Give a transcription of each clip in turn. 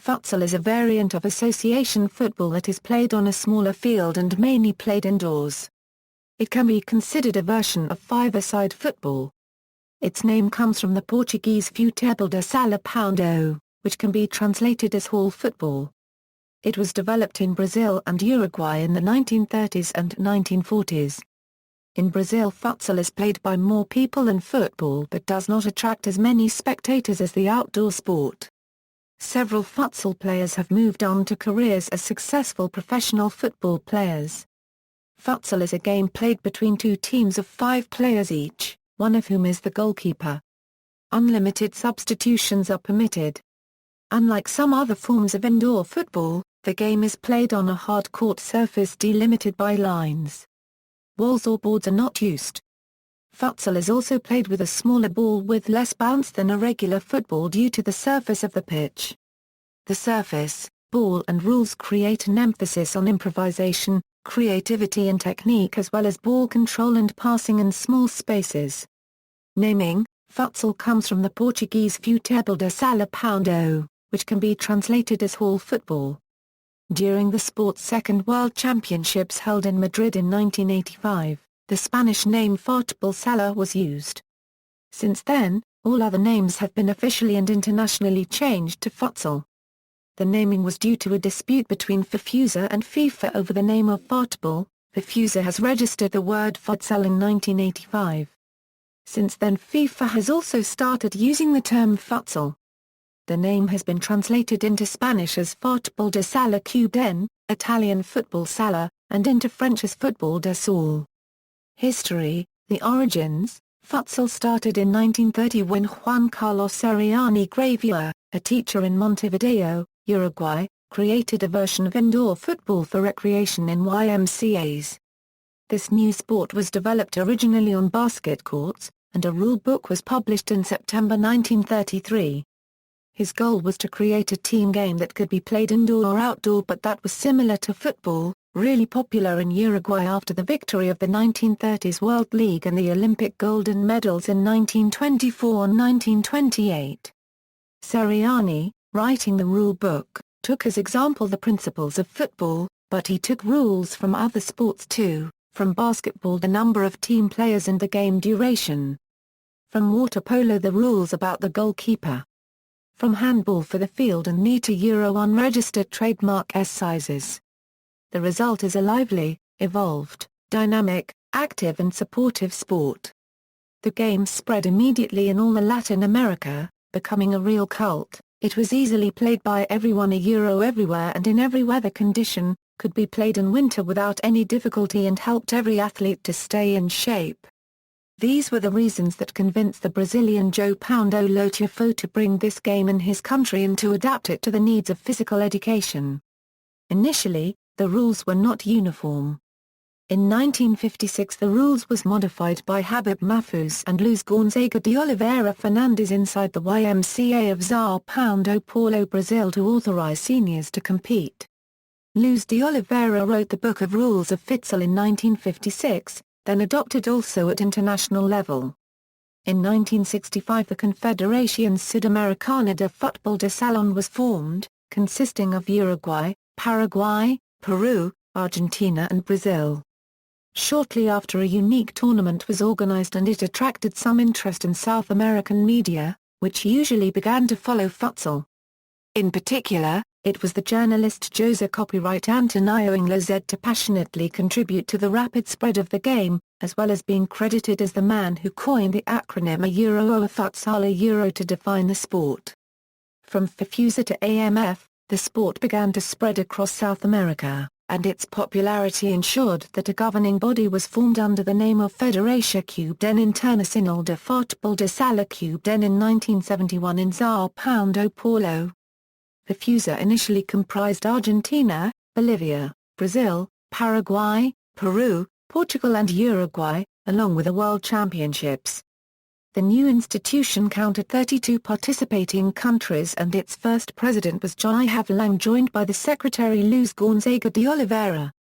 Futsal is a variant of association football that is played on a smaller field and mainly played indoors. It can be considered a version of five-a-side football. Its name comes from the Portuguese futebol de sala poundo, which can be translated as hall football. It was developed in Brazil and Uruguay in the 1930s and 1940s. In Brazil, futsal is played by more people than football but does not attract as many spectators as the outdoor sport. Several futsal players have moved on to careers as successful professional football players. Futsal is a game played between two teams of 5 players each, one of whom is the goalkeeper. Unlimited substitutions are permitted. Unlike some other forms of indoor football, the game is played on a hard court surface delimited by lines. Walls or boards are not used. Futsal is also played with a smaller ball with less bounce than a regular football due to the surface of the pitch. The surface, ball and rules create an emphasis on improvisation, creativity and technique as well as ball control and passing in small spaces. Naming: futsal comes from the Portuguese futebol de sala poundo, which can be translated as hall football. During the sport's second World Championships held in Madrid in 1985, the Spanish name futbol sala was used. Since then, all other names have been officially and internationally changed to futsal. The naming was due to a dispute between FIFUSA and FIFA over the name of futbol. FIFUSA has registered the word futsal in 1985. Since then, FIFA has also started using the term futsal. The name has been translated into Spanish as futbol de sala cubden, Italian football sala, and into French as football de salle. History: the origins: futsal started in 1930 when Juan Carlos Seriani Gravure, a teacher in Montevideo, Uruguay, created a version of indoor football for recreation in YMCAs. This new sport was developed originally on basket courts, and a rule book was published in September 1933. His goal was to create a team game that could be played indoor or outdoor but that was similar to football, really popular in Uruguay after the victory of the 1930s World League and the Olympic golden medals in 1924 and 1928. Seriani, writing the rule book, took as example the principles of football, but he took rules from other sports too, from basketball the number of team players and the game duration. From water polo the rules about the goalkeeper. From handball for the field and knee to Euro unregistered trademark S sizes. The result is a lively, evolved, dynamic, active and supportive sport. The game spread immediately in all the Latin America, becoming a real cult. It was easily played by everyone a Euro everywhere and in every weather condition, could be played in winter without any difficulty and helped every athlete to stay in shape. These were the reasons that convinced the Brazilian João Paulo Lotufo to bring this game in his country and to adapt it to the needs of physical education. Initially, the rules were not uniform. In 1956 the rules was modified by Habib Mahfouz and Luiz Gonzaga de Oliveira Fernandes inside the YMCA of Sao Paulo, Brazil to authorize seniors to compete. Luiz de Oliveira wrote the Book of Rules of Futsal in 1956, then adopted also at international level. In 1965 the Confederación Sudamericana de Futebol de Salón was formed, consisting of Uruguay, Paraguay, Peru, Argentina and Brazil. Shortly after a unique tournament was organized and it attracted some interest in South American media, which usually began to follow futsal. In particular, it was the journalist José Copyright Antonio Inglesed to passionately contribute to the rapid spread of the game, as well as being credited as the man who coined the acronym a Euro or a futsal a Euro to define the sport. From FIFUSA to AMF, the sport began to spread across South America, and its popularity ensured that a governing body was formed under the name of Federação Cubden Internacional de Futebol de Sala Cubden in 1971 in Sao Paulo. FIFUSA initially comprised Argentina, Bolivia, Brazil, Paraguay, Peru, Portugal and Uruguay, along with the World Championships. The new institution counted 32 participating countries and its first president was Jair Havelange, joined by the secretary Luiz Gonzaga de Oliveira.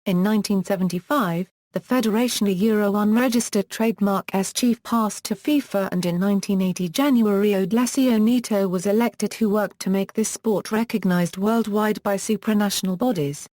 In 1975, the federation a Euro unregistered trademark S chief passed to FIFA, and in 1980 January Odlesio Neto was elected, who worked to make this sport recognized worldwide by supranational bodies.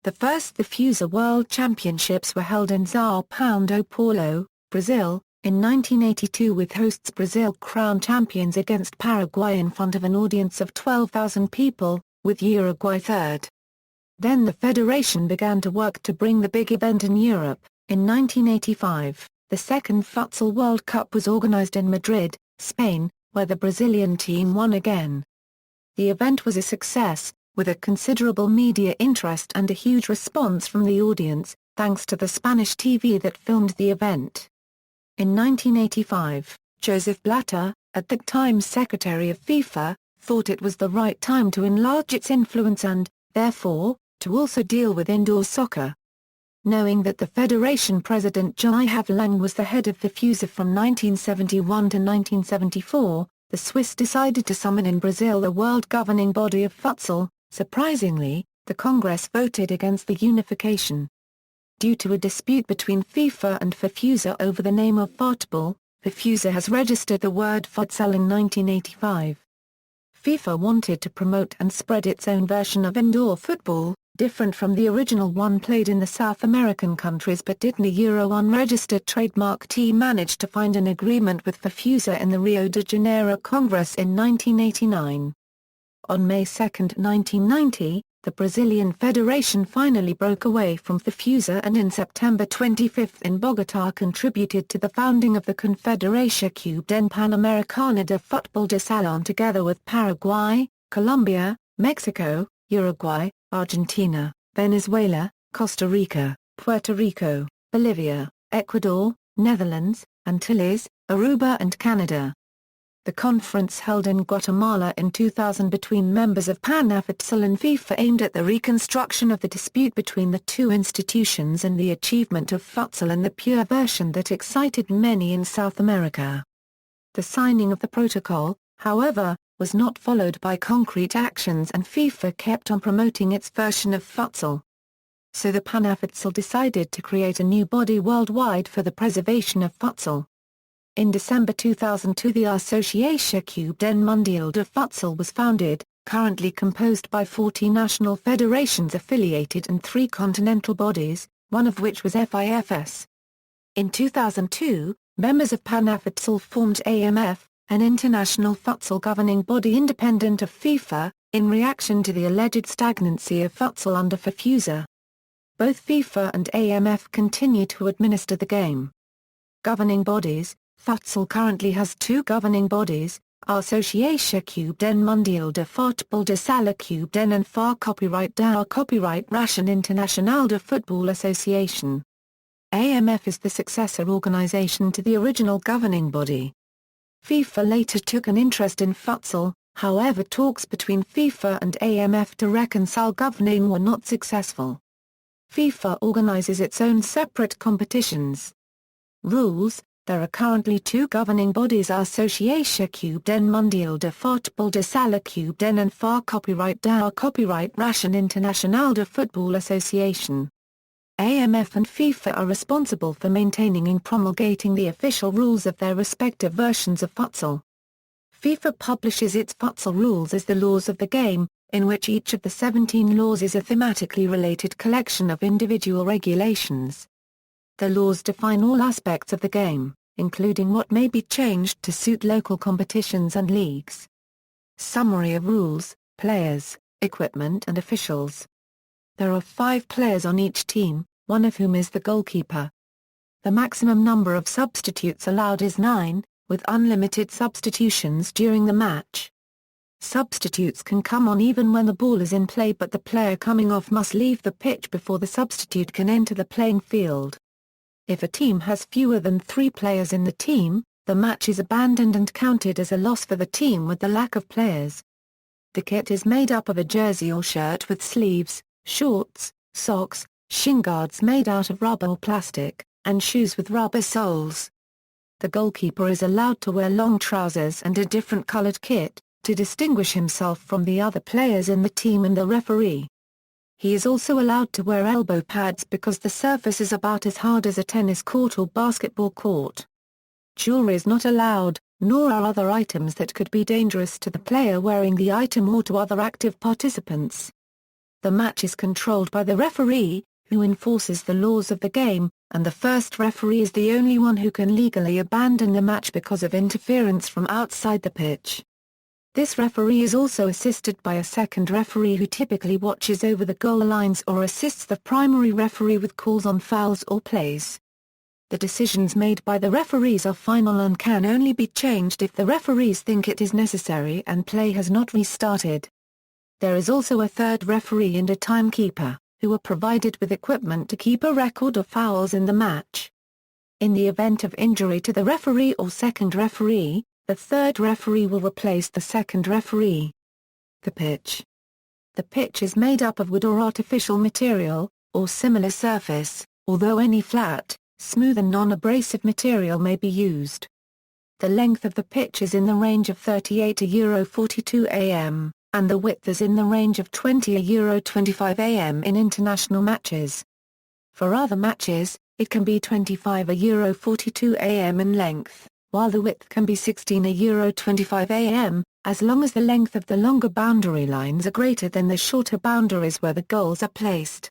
The first FIFUSA World Championships were held in Sao Paulo, Brazil, in 1982, with hosts Brazil crowned champions against Paraguay in front of an audience of 12,000 people, with Uruguay third. Then the federation began to work to bring the big event in Europe. In 1985, the second Futsal World Cup was organized in Madrid, Spain, where the Brazilian team won again. The event was a success, with a considerable media interest and a huge response from the audience, thanks to the Spanish TV that filmed the event. In 1985, Joseph Blatter, at the time Secretary of FIFA, thought it was the right time to enlarge its influence and, therefore, to also deal with indoor soccer. Knowing that the Federation President Guy Havelange was the head of FIFUSA from 1971 to 1974, the Swiss decided to summon in Brazil a world governing body of futsal. Surprisingly, the Congress voted against the unification. Due to a dispute between FIFA and FIFUSA over the name of football, FIFUSA has registered the word futsal in 1985. FIFA wanted to promote and spread its own version of indoor football, different from the original one played in the South American countries, but didn't a Euro unregistered trademark team manage to find an agreement with FIFUSA in the Rio de Janeiro Congress in 1989. On May 2, 1990, the Brazilian Federation finally broke away from FIFUSA and in September 25 in Bogotá contributed to the founding of the Confederação Cubana Pan-Americana de Futebol de Salão together with Paraguay, Colombia, Mexico, Uruguay, Argentina, Venezuela, Costa Rica, Puerto Rico, Bolivia, Ecuador, Netherlands, Antilles, Aruba and Canada. The conference held in Guatemala in 2000 between members of PANAFUTSAL and FIFA aimed at the reconstruction of the dispute between the two institutions and the achievement of futsal in the pure version that excited many in South America. The signing of the protocol, however, was not followed by concrete actions, and FIFA kept on promoting its version of futsal. So the PANAFUTSAL decided to create a new body worldwide for the preservation of futsal. In December 2002 the Associação Cubana Mundial de Futsal was founded, currently composed by 40 national federations affiliated and 3 continental bodies, one of which was FIFS. In 2002, members of PANAFUTSAL formed AMF, an international futsal governing body independent of FIFA, in reaction to the alleged stagnancy of futsal under FIFUSA. Both FIFA and AMF continue to administer the game. Governing bodies: futsal currently has 2 governing bodies, Associação Cubana Mundial de Futebol de Sala Cubana and FA Copyright DAO Copyright Ration Internacional de Futebol Association. AMF is the successor organization to the original governing body. FIFA later took an interest in futsal, however talks between FIFA and AMF to reconcile governing were not successful. FIFA organizes its own separate competitions. Rules: there are currently 2 governing bodies, Associação Cubana Mundial de Futebol de Sala Cubana and FA Copyright DAO Copyright Ration Internacional de Futebol Association. AMF and FIFA are responsible for maintaining and promulgating the official rules of their respective versions of futsal. FIFA publishes its futsal rules as the laws of the game, in which each of the 17 laws is a thematically related collection of individual regulations. The laws define all aspects of the game, including what may be changed to suit local competitions and leagues. Summary of rules: players, equipment and officials. There are 5 players on each team, one of whom is the goalkeeper. The maximum number of substitutes allowed is 9, with unlimited substitutions during the match. Substitutes can come on even when the ball is in play, but the player coming off must leave the pitch before the substitute can enter the playing field. If a team has fewer than 3 players in the team, the match is abandoned and counted as a loss for the team with the lack of players. The kit is made up of a jersey or shirt with sleeves, shorts, socks, shin guards made out of rubber or plastic, and shoes with rubber soles. The goalkeeper is allowed to wear long trousers and a different colored kit, to distinguish himself from the other players in the team and the referee. He is also allowed to wear elbow pads because the surface is about as hard as a tennis court or basketball court. Jewelry is not allowed, nor are other items that could be dangerous to the player wearing the item or to other active participants. The match is controlled by the referee, who enforces the laws of the game, and the first referee is the only one who can legally abandon the match because of interference from outside the pitch. This referee is also assisted by a second referee who typically watches over the goal lines or assists the primary referee with calls on fouls or plays. The decisions made by the referees are final and can only be changed if the referees think it is necessary and play has not restarted. There is also a third referee and a timekeeper, who are provided with equipment to keep a record of fouls in the match. In the event of injury to the referee or second referee, the third referee will replace the second referee. The pitch. The pitch is made up of wood or artificial material, or similar surface, although any flat, smooth and non-abrasive material may be used. The length of the pitch is in the range of 38 to 42 am, and the width is in the range of 20 to 25 am in international matches. For other matches, it can be 25 to 42 am in length, while the width can be 16 to 25 am, as long as the length of the longer boundary lines are greater than the shorter boundaries where the goals are placed.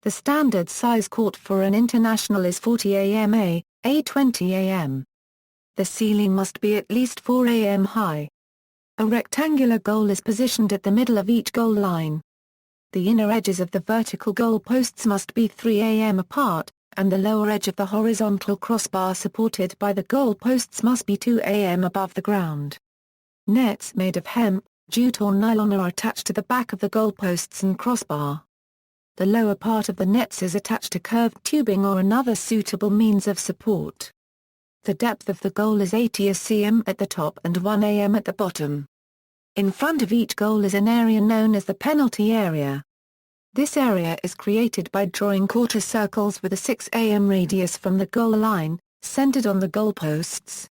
The standard size court for an international is 40 ama, 20 am. The ceiling must be at least 4 am high. A rectangular goal is positioned at the middle of each goal line. The inner edges of the vertical goal posts must be 3 am apart, and the lower edge of the horizontal crossbar supported by the goal posts must be 2 am above the ground. Nets made of hemp, jute or nylon are attached to the back of the goal posts and crossbar. The lower part of the nets is attached to curved tubing or another suitable means of support. The depth of the goal is 80 cm at the top and 1 am at the bottom. In front of each goal is an area known as the penalty area. This area is created by drawing quarter circles with a 6 am radius from the goal line, centered on the goalposts.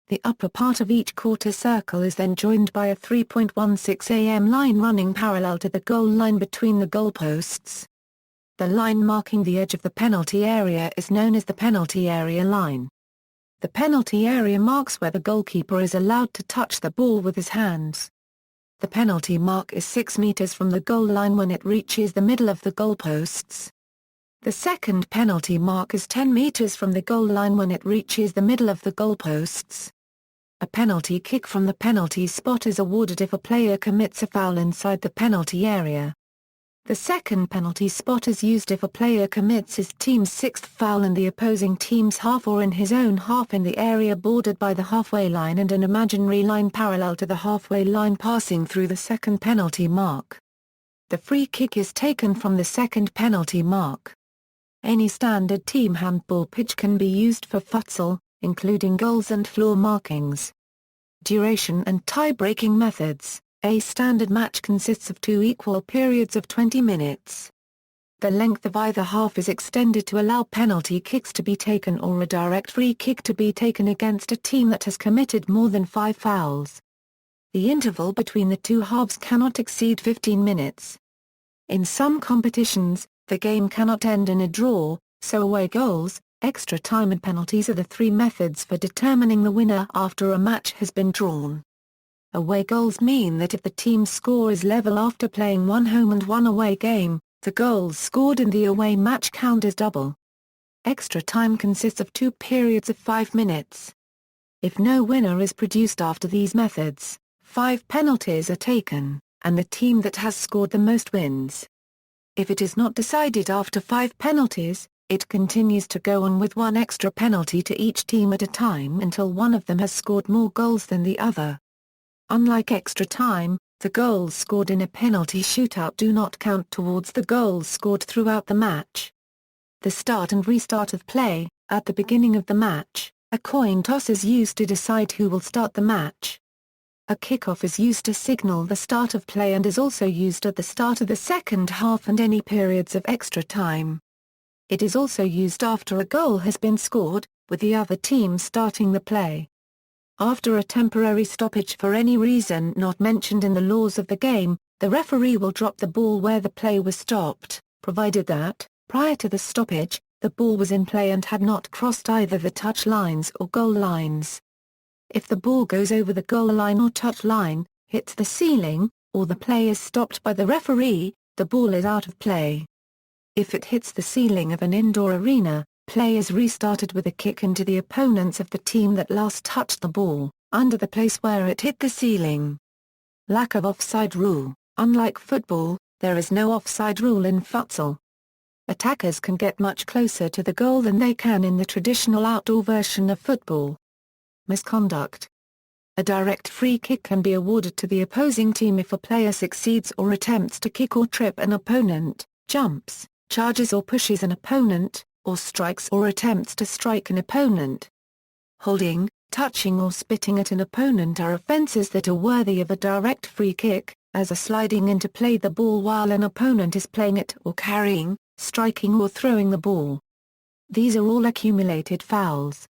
The upper part of each quarter circle is then joined by a 3.16 am line running parallel to the goal line between the goalposts. The line marking the edge of the penalty area is known as the penalty area line. The penalty area marks where the goalkeeper is allowed to touch the ball with his hands. The penalty mark is 6 meters from the goal line when it reaches the middle of the goalposts. The second penalty mark is 10 meters from the goal line when it reaches the middle of the goalposts. A penalty kick from the penalty spot is awarded if a player commits a foul inside the penalty area. The second penalty spot is used if a player commits his team's sixth foul in the opposing team's half or in his own half in the area bordered by the halfway line and an imaginary line parallel to the halfway line passing through the second penalty mark. The free kick is taken from the second penalty mark. Any standard team handball pitch can be used for futsal, including goals and floor markings. Duration and tie-breaking methods. A standard match consists of 2 equal periods of 20 minutes. The length of either half is extended to allow penalty kicks to be taken or a direct free kick to be taken against a team that has committed more than 5 fouls. The interval between the two halves cannot exceed 15 minutes. In some competitions, the game cannot end in a draw, so away goals, extra time and penalties are the 3 methods for determining the winner after a match has been drawn. Away goals mean that if the team's score is level after playing 1 home and 1 away game, the goals scored in the away match count as double. Extra time consists of 2 periods of 5 minutes. If no winner is produced after these methods, 5 penalties are taken, and the team that has scored the most wins. If it is not decided after 5 penalties, it continues to go on with 1 extra penalty to each team at a time until one of them has scored more goals than the other. Unlike extra time, the goals scored in a penalty shootout do not count towards the goals scored throughout the match. The start and restart of play. At the beginning of the match, a coin toss is used to decide who will start the match. A kickoff is used to signal the start of play and is also used at the start of the second half and any periods of extra time. It is also used after a goal has been scored, with the other team starting the play. After a temporary stoppage for any reason not mentioned in the laws of the game, the referee will drop the ball where the play was stopped, provided that, prior to the stoppage, the ball was in play and had not crossed either the touch lines or goal lines. If the ball goes over the goal line or touch line, hits the ceiling, or the play is stopped by the referee, the ball is out of play. If it hits the ceiling of an indoor arena, play is restarted with a kick into the opponents of the team that last touched the ball, under the place where it hit the ceiling. Lack of offside rule. Unlike football, there is no offside rule in futsal. Attackers can get much closer to the goal than they can in the traditional outdoor version of football. Misconduct. A direct free kick can be awarded to the opposing team if a player succeeds or attempts to kick or trip an opponent, jumps, charges or pushes an opponent, or strikes or attempts to strike an opponent. Holding, touching or spitting at an opponent are offences that are worthy of a direct free kick, as are sliding in to play the ball while an opponent is playing it or carrying, striking or throwing the ball. These are all accumulated fouls.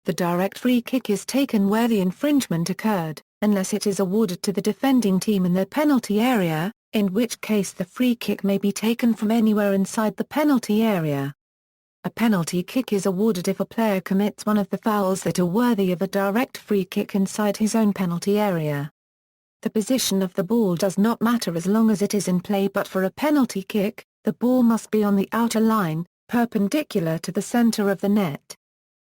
The direct free kick is taken where the infringement occurred, unless it is awarded to the defending team in their penalty area, in which case the free kick may be taken from anywhere inside the penalty area. A penalty kick is awarded if a player commits one of the fouls that are worthy of a direct free kick inside his own penalty area. The position of the ball does not matter as long as it is in play, but for a penalty kick, the ball must be on the outer line, perpendicular to the center of the net.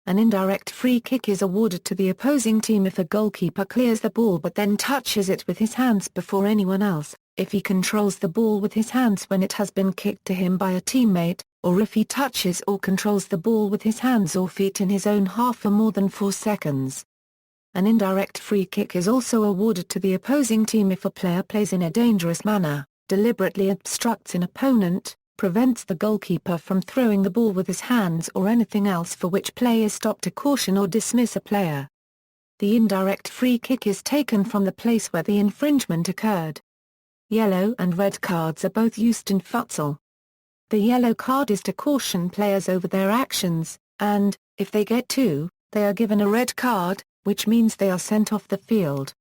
An indirect free kick is awarded to the opposing team if a goalkeeper clears the ball but then touches it with his hands before anyone else, if he controls the ball with his hands when it has been kicked to him by a teammate, or if he touches or controls the ball with his hands or feet in his own half for more than 4 seconds. An indirect free kick is also awarded to the opposing team if a player plays in a dangerous manner, deliberately obstructs an opponent, prevents the goalkeeper from throwing the ball with his hands or anything else for which play is stopped to caution or dismiss a player. The indirect free kick is taken from the place where the infringement occurred. Yellow and red cards are both used in futsal. The yellow card is to caution players over their actions, and, if they get 2, they are given a red card, which means they are sent off the field.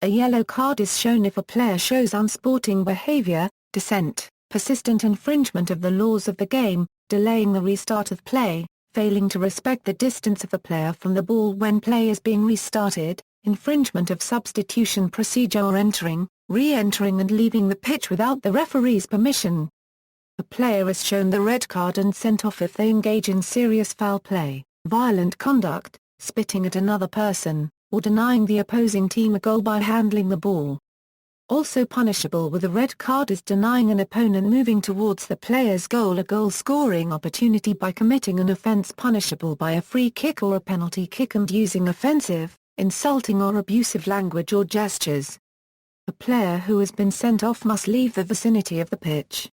A yellow card is shown if a player shows unsporting behavior, dissent, persistent infringement of the laws of the game, delaying the restart of play, failing to respect the distance of a player from the ball when play is being restarted, infringement of substitution procedure or entering, re-entering and leaving the pitch without the referee's permission. A player is shown the red card and sent off if they engage in serious foul play, violent conduct, spitting at another person, or denying the opposing team a goal by handling the ball. Also punishable with a red card is denying an opponent moving towards the player's goal a goal-scoring opportunity by committing an offense punishable by a free kick or a penalty kick and using offensive, insulting or abusive language or gestures. A player who has been sent off must leave the vicinity of the pitch.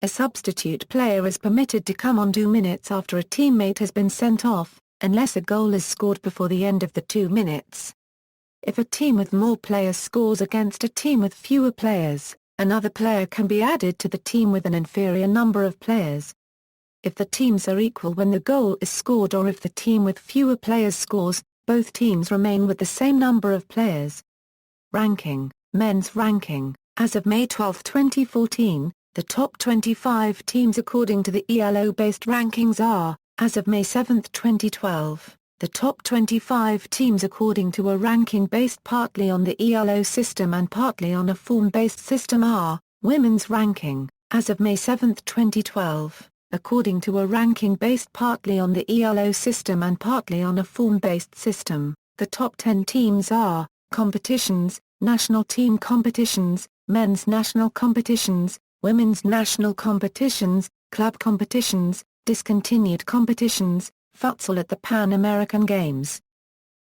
A substitute player is permitted to come on 2 minutes after a teammate has been sent off, unless a goal is scored before the end of the 2 minutes. If a team with more players scores against a team with fewer players, another player can be added to the team with an inferior number of players. If the teams are equal when the goal is scored or if the team with fewer players scores, both teams remain with the same number of players. Ranking. Men's ranking. As of May 12, 2014, the top 25 teams according to the ELO-based rankings are, as of May 7, 2012. The top 25 teams according to a ranking based partly on the ELO system and partly on a form-based system are, Women's ranking, as of May 7, 2012, according to a ranking based partly on the ELO system and partly on a form-based system. The top 10 teams are, Competitions, National Team Competitions, Men's National Competitions, Women's National Competitions, Club Competitions, Discontinued Competitions, Futsal at the Pan American Games.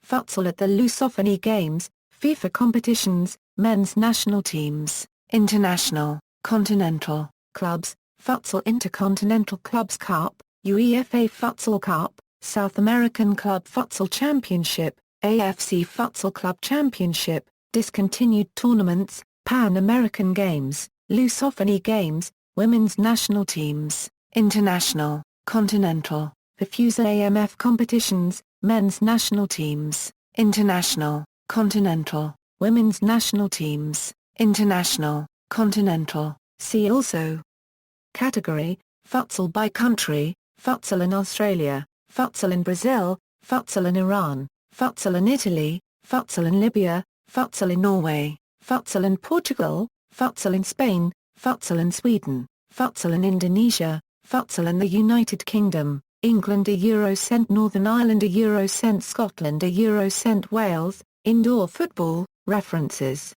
Futsal at the Lusophony Games, FIFA competitions, men's national teams, international, continental, clubs, Futsal Intercontinental Clubs Cup, UEFA Futsal Cup, South American Club Futsal Championship, AFC Futsal Club Championship, discontinued tournaments, Pan American Games, Lusophony Games, women's national teams, international, continental, FIFA AMF competitions, men's national teams, international, continental, women's national teams, international, Continental, see also. Category, Futsal by country, Futsal in Australia, Futsal in Brazil, Futsal in Iran, Futsal in Italy, Futsal in Libya, Futsal in Norway, Futsal in Portugal, Futsal in Spain, Futsal in Sweden, Futsal in Indonesia, Futsal in the United Kingdom, England a Eurocent, Northern Ireland a Eurocent, Scotland a Eurocent, Wales, Indoor Football, References.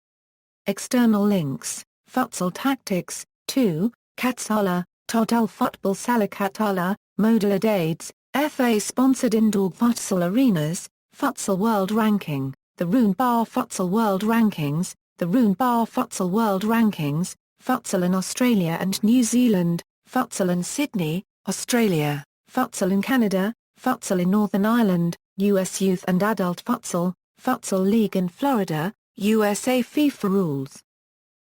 External links, Futsal Tactics, 2, Katsala, Total Football Salakatala, Modalidades, FA-sponsored indoor futsal arenas, Futsal World Ranking, the Roon Bar Futsal World Rankings, the Roon Bar Futsal World Rankings, Futsal in Australia and New Zealand, Futsal in Sydney, Australia, Futsal in Canada, Futsal in Northern Ireland, US Youth and Adult Futsal, Futsal League in Florida, USA. FIFA rules.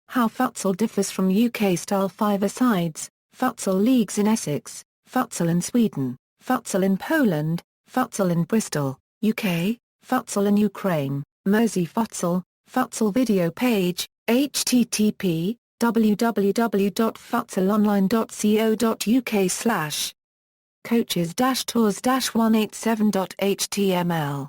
How futsal differs from UK-style five-a-sides, futsal leagues in Essex, futsal in Sweden, futsal in Poland, futsal in Bristol, UK, futsal in Ukraine, Mersey Futsal, futsal video page, http www.futsalonline.co.uk/coaches-tours-187.html